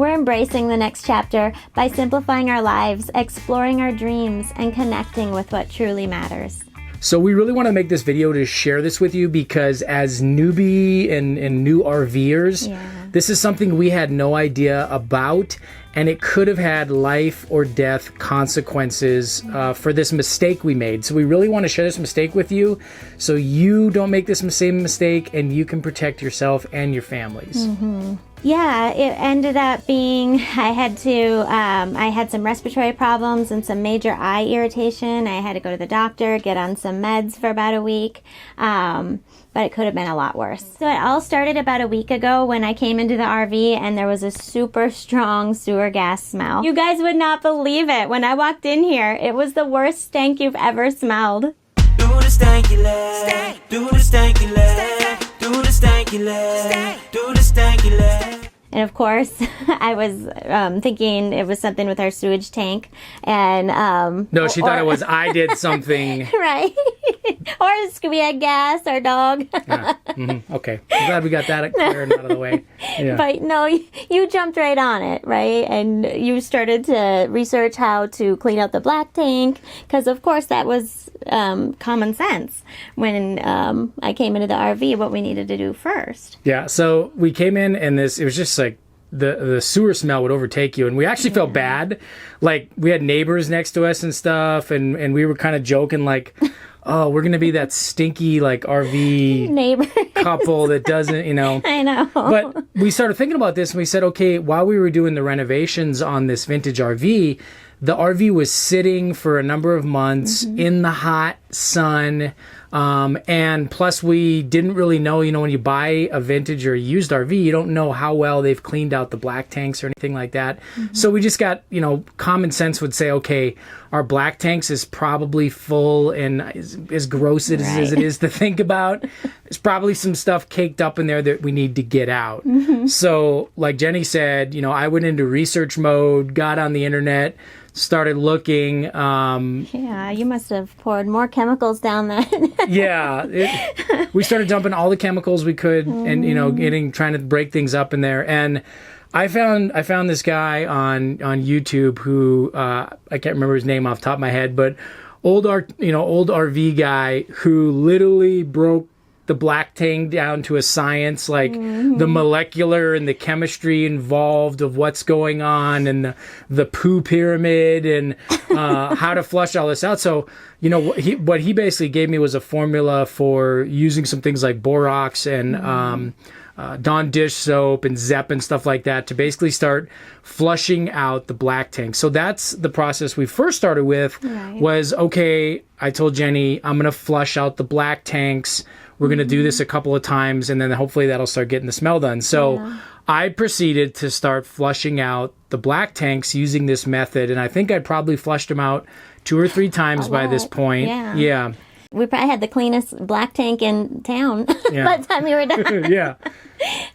We're embracing the next chapter by simplifying our lives, exploring our dreams, and connecting with what truly matters. So we really want to make this video to share this with you because as newbie and new RVers, this is something we had no idea about, and it could have had life or death consequences for this mistake we made. So we really want to share this mistake with you so you don't make this same mistake and you can protect yourself and your families. Yeah, it ended up being, I had some respiratory problems and some major eye irritation. I had to go to the doctor, get on some meds for about a week, but it could have been a lot worse. So it all started about a week ago when I came into the RV and there was a super strong sewer gas smell. You guys would not believe it. When I walked in here, it was the worst stank you've ever smelled. Do the stanky leg, do the stanky leg, do the stanky leg, do the stanky leg. And of course, I was thinking it was something with our sewage tank, and no, she thought it was I did something, right? Or we had gas, our dog. Yeah. Okay, I'm glad we got that cleared out of the way. Yeah. But no, you jumped right on it, right? And you started to research how to clean out the black tank, because of course that was common sense when I came into the RV, what we needed to do first. Yeah, so we came in and it was just like the sewer smell would overtake you, and we actually felt bad. Like we had neighbors next to us and stuff, and we were kind of joking like, oh, we're gonna be that stinky like RV neighbor couple that doesn't, I know. But we started thinking about this and we said, okay, while we were doing the renovations on this vintage RV, the RV was sitting for a number of months in the hot sun. And plus we didn't really know, when you buy a vintage or a used RV, you don't know how well they've cleaned out the black tanks or anything like that. So we just got, common sense would say, okay, our black tanks is probably full, and as gross as it is to think about, there's probably some stuff caked up in there that we need to get out. So like Jenny said, I went into research mode, got on the internet, started looking. Yeah, you must have poured more chemicals down that. We started dumping all the chemicals we could, and trying to break things up in there. And I found this guy on YouTube who I can't remember his name off the top of my head, but old RV guy who literally broke the black tank down to a science, like the molecular and the chemistry involved of what's going on, and the poo pyramid, and how to flush all this out. So, what he basically gave me was a formula for using some things like borax and Dawn dish soap and Zep and stuff like that to basically start flushing out the black tank. So that's the process we first started with. Was, okay, I told Jenny, I'm going to flush out the black tanks. We're going to do this a couple of times, and then hopefully that'll start getting the smell done. So I proceeded to start flushing out the black tanks using this method, and I think I probably flushed them out 2 or 3 times by this point. Yeah. We probably had the cleanest black tank in town by the time we were done.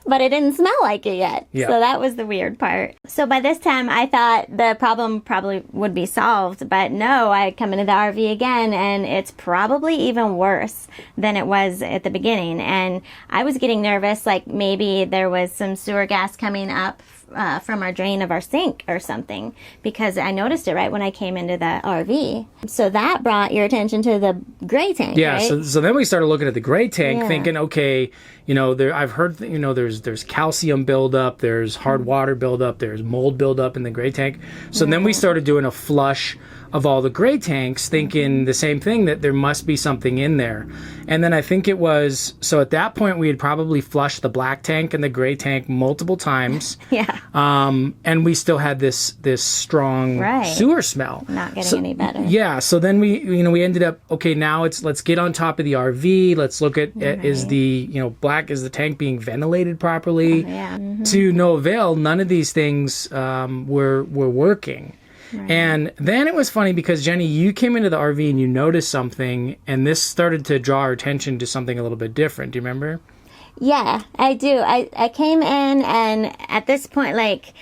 But it didn't smell like it yet. So that was the weird part. So by this time, I thought the problem probably would be solved. But no, I come into the RV again, and it's probably even worse than it was at the beginning. And I was getting nervous, like maybe there was some sewer gas coming up from our drain of our sink or something, because I noticed it right when I came into the RV. So that brought your attention to the gray tank, right? So then we started looking at the gray tank, thinking, okay, I've heard, there's calcium buildup, there's hard water buildup, there's mold buildup in the gray tank. So then we started doing a flush of all the gray tanks, thinking the same thing, that there must be something in there. And then I think it was, so at that point we had probably flushed the black tank and the gray tank multiple times. And we still had this strong sewer smell. Not getting any better. Yeah. So then we ended up, okay, now let's get on top of the RV. Let's look at, is the, is the tank being ventilated properly? To no avail. None of these things were working. And then it was funny because, Jenny, you came into the RV and you noticed something, and this started to draw our attention to something a little bit different. Do you remember? Yeah, I do. I came in, and at this point, like,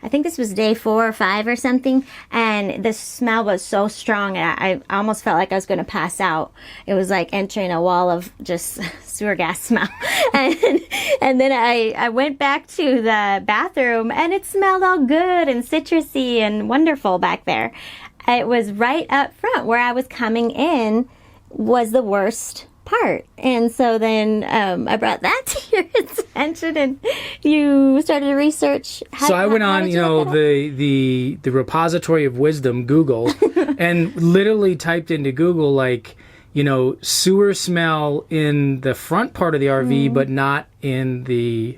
I think this was day 4 or 5 or something, and the smell was so strong, I almost felt like I was going to pass out. It was like entering a wall of just sewer gas smell. And then I went back to the bathroom, and it smelled all good and citrusy and wonderful back there. It was right up front where I was coming in was the worst part. And so then I brought that to your attention, and you started to research so I went on the repository of wisdom, Google, and literally typed into Google like, sewer smell in the front part of the RV, but not in the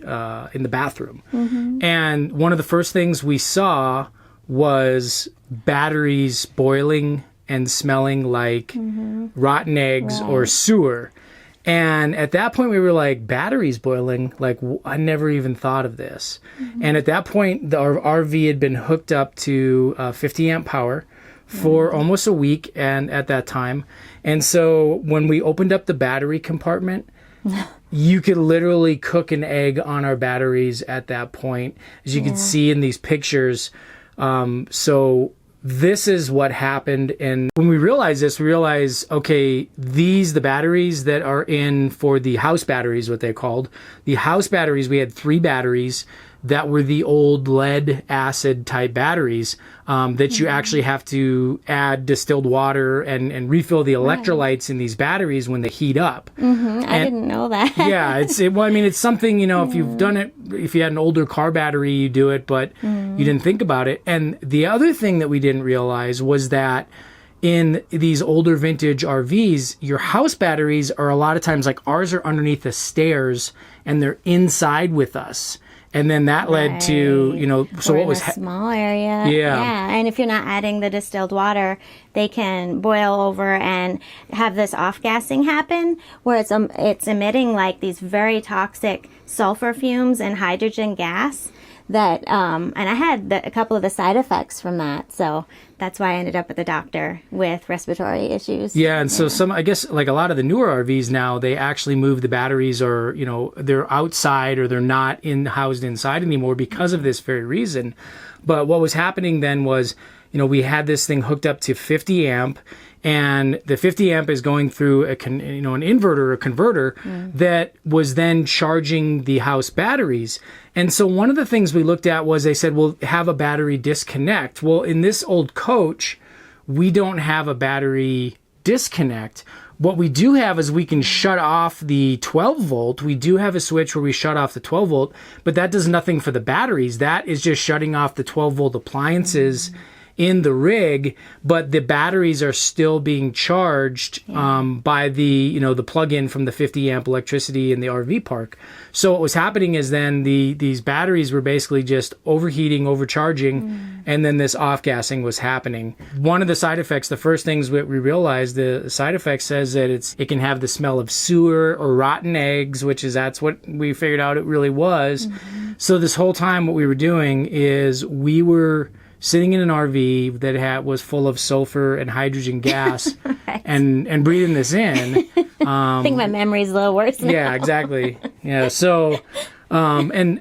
bathroom. And one of the first things we saw was batteries boiling and smelling like rotten eggs or sewer. And at that point, we were like, batteries boiling? Like, I never even thought of this. And at that point, our RV had been hooked up to 50 amp power for almost a week and at that time. And so when we opened up the battery compartment, you could literally cook an egg on our batteries at that point, as you can see in these pictures. So this is what happened. And when we realized this, we realized, okay, the batteries that are in for the house batteries, what they're called, the house batteries, we had 3 batteries that were the old lead acid type batteries that you actually have to add distilled water and refill the electrolytes in these batteries when they heat up. I didn't know that. Yeah, it's something, if you've done it, if you had an older car battery, you do it, but you didn't think about it. And the other thing that we didn't realize was that in these older vintage RVs, your house batteries are a lot of times, like ours are underneath the stairs and they're inside with us. And then that led to, so what was... small area. Yeah. And if you're not adding the distilled water, they can boil over and have this off-gassing happen where it's emitting like these very toxic sulfur fumes and hydrogen gas that, and I had a couple of the side effects from that. So that's why I ended up at the doctor with respiratory issues. Yeah, and so I guess like a lot of the newer RVs now, they actually move the batteries, or they're outside or they're not housed inside anymore because of this very reason. But what was happening then was, we had this thing hooked up to 50 amp, and the 50 amp is going through an inverter or converter that was then charging the house batteries. And so one of the things we looked at was they said, well, have a battery disconnect. Well, in this old coach, we don't have a battery disconnect. What we do have is we can shut off the 12 volt. We do have a switch where we shut off the 12 volt, but that does nothing for the batteries. That is just shutting off the 12 volt appliances in the rig, but the batteries are still being charged by the plug-in from the 50 amp electricity in the RV park. So what was happening is then these batteries were basically just overheating, overcharging, and then this off-gassing was happening. One of the side effects, the first things we realized, the side effect says that it can have the smell of sewer or rotten eggs, that's what we figured out it really was. So this whole time what we were doing is we were sitting in an RV that was full of sulfur and hydrogen gas, right, and breathing this in. I think my memory's a little worse now. Yeah, exactly. Yeah. So, and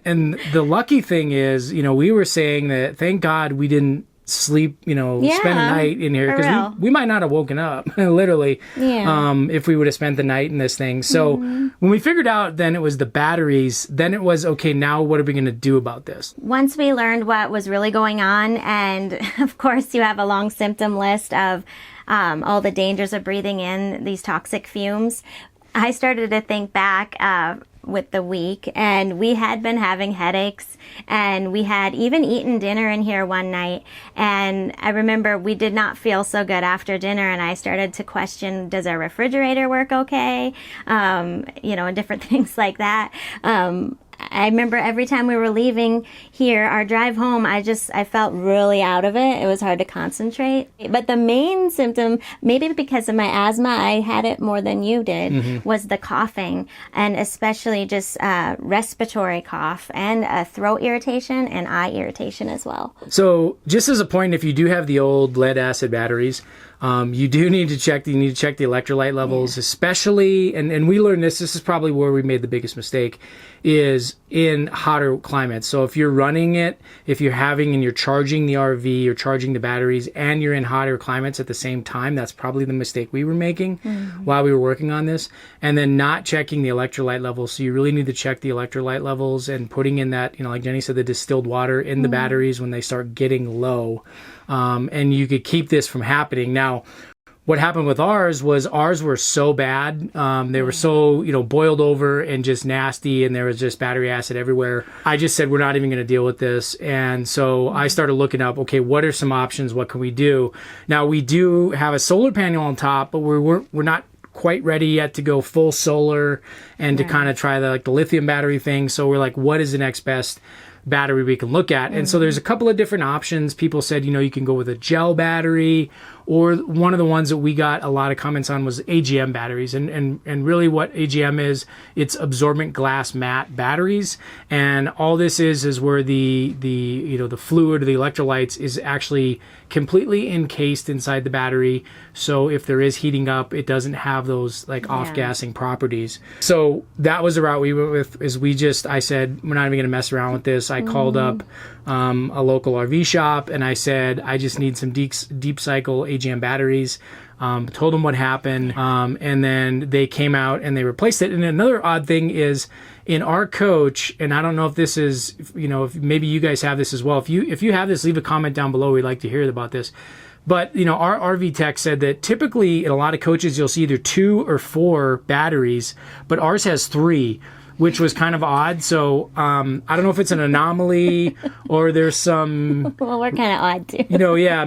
the lucky thing is, we were saying that thank God we didn't sleep, spend a night in here, because we might not have woken up literally, if we would have spent the night in this thing. So when we figured out then it was the batteries, then it was, okay, now what are we going to do about this? Once we learned what was really going on, and of course you have a long symptom list of all the dangers of breathing in these toxic fumes, I started to think back with the week, and we had been having headaches, and we had even eaten dinner in here one night, and I remember we did not feel so good after dinner, and I started to question, does our refrigerator work okay, and different things like that. I remember every time we were leaving here, our drive home, I felt really out of it. It was hard to concentrate. But the main symptom, maybe because of my asthma, I had it more than you did, was the coughing, and especially just respiratory cough and throat irritation and eye irritation as well. So just as a point, if you do have the old lead acid batteries, you do need to check the electrolyte levels, especially, and we learned this is probably where we made the biggest mistake, is is in hotter climates. So if you're running it, if you're having and you're charging the RV, you're charging the batteries, and you're in hotter climates at the same time, that's probably the mistake we were making while we were working on this. And then not checking the electrolyte levels. So you really need to check the electrolyte levels and putting in that, like Jenny said, the distilled water in the batteries when they start getting low. And you could keep this from happening. Now, what happened with ours were so bad. They were so, boiled over and just nasty, and there was just battery acid everywhere. I just said, we're not even going to deal with this. And so I started looking up, okay, what are some options? What can we do? Now, we do have a solar panel on top, but we're not quite ready yet to go full solar and to kind of try the lithium battery thing. So we're like, what is the next best battery we can look at? And so there's a couple of different options. People said, you can go with a gel battery, or one of the ones that we got a lot of comments on was AGM batteries. And really what AGM is, it's absorbent glass mat batteries. And all this is where the fluid or the electrolytes is actually completely encased inside the battery. So if there is heating up, it doesn't have those off-gassing properties. So that was the route we went with. I said, we're not even going to mess around with this. I called up a local RV shop and I said, I just need some deep cycle AGM batteries. Told them what happened. And then they came out and they replaced it. And another odd thing is in our coach, and I don't know if this is, if maybe you guys have this as well. If you have this, leave a comment down below. We'd like to hear about this. But, our RV tech said that typically in a lot of coaches, you'll see either 2 or 4 batteries, but ours has 3, which was kind of odd. So I don't know if it's an anomaly or there's some... Well, we're kind of odd too.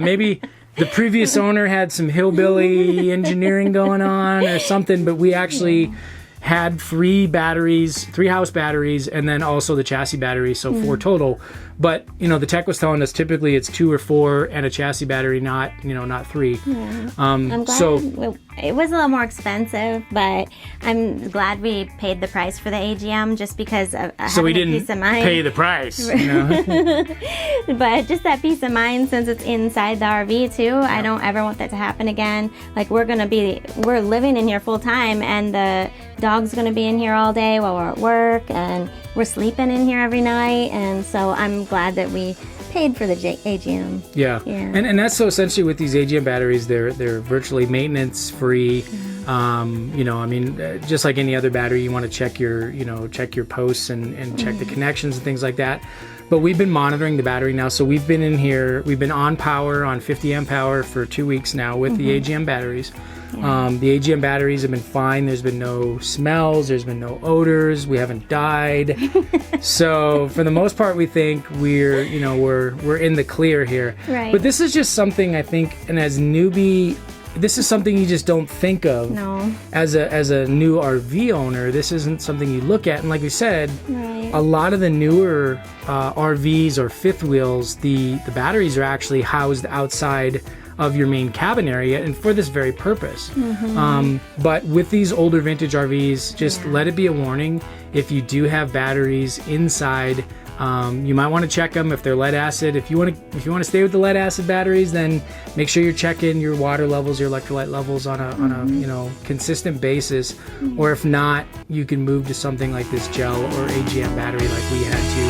Maybe the previous owner had some hillbilly engineering going on or something, but we actually had 3 house batteries, and then also the chassis battery, so 4 total. But, the tech was telling us typically it's 2 or 4 and a chassis battery, not 3. Yeah. I'm glad it was a little more expensive, but I'm glad we paid the price for the AGM just because of so we didn't peace of mind. Pay the price. But just that peace of mind since it's inside the RV too. Yeah. I don't ever want that to happen again. We're living in here full time, and the dog's going to be in here all day while we're at work, and we're sleeping in here every night. And so I'm glad that we paid for the AGM. Yeah. And that's so essentially with these AGM batteries, they're virtually maintenance free. Just like any other battery, you want to check your posts and check the connections and things like that. But we've been monitoring the battery now. So we've been in here, we've been on power, on 50 amp power for 2 weeks now with the AGM batteries. Yeah. The AGM batteries have been fine. There's been no smells. There's been no odors. We haven't died. So for the most part, we think we're in the clear here. Right. But this is just something I think, and as newbie, this is something you just don't think of. No. As a new RV owner, this isn't something you look at. And like we said, a lot of the newer RVs or fifth wheels, the batteries are actually housed outside of your main cabin area, and for this very purpose. But with these older vintage RVs, just let it be a warning. If you do have batteries inside, you might want to check them if they're lead acid. If you want to stay with the lead acid batteries, then make sure you're checking your water levels, your electrolyte levels on a consistent basis. Or if not, you can move to something like this gel or AGM battery like we had to